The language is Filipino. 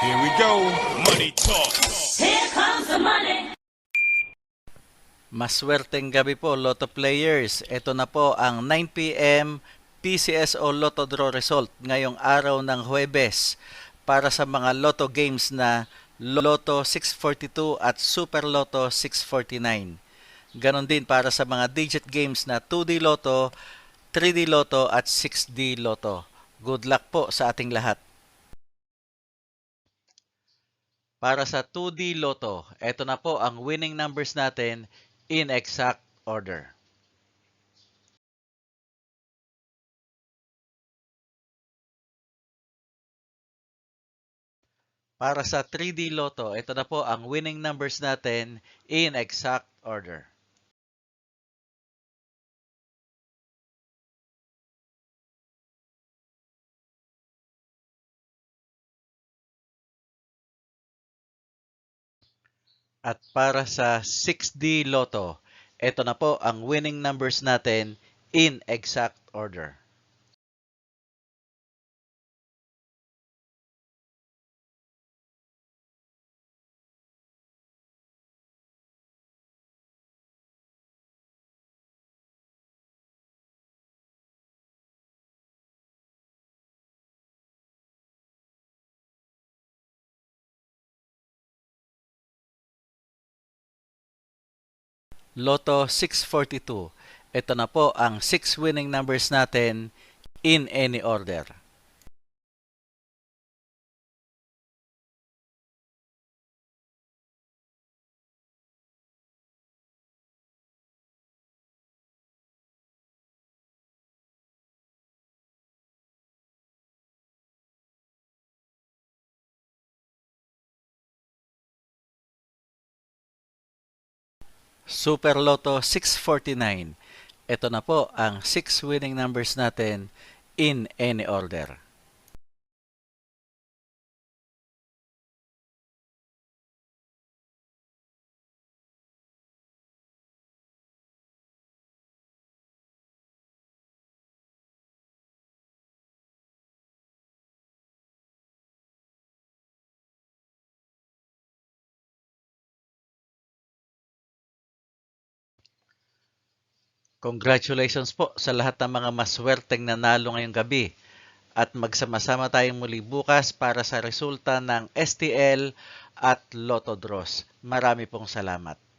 Here we go. Money talk. Here comes the money. Maswerteng gabi po, Lotto players. Ito na po ang 9 p.m. PCSO Lotto Draw result ngayong araw ng Huwebes para sa mga Lotto games na Lotto 642 at Super Lotto 649. Ganon din para sa mga digit games na 2D Lotto, 3D Lotto at 6D Lotto. Good luck po sa ating lahat. Para sa 2D Lotto, ito na po ang winning numbers natin in exact order. Para sa 3D Lotto, ito na po ang winning numbers natin in exact order. At para sa 6D Lotto, ito na po ang winning numbers natin in exact order. Lotto 642. Ito na po ang 6 winning numbers natin in any order. Super Lotto 649. Ito na po ang 6 winning numbers natin in any order. Congratulations po sa lahat ng mga maswerteng nanalo ngayong gabi. At magsama-sama tayong muli bukas para sa resulta ng STL at Lotto Draws. Marami pong salamat.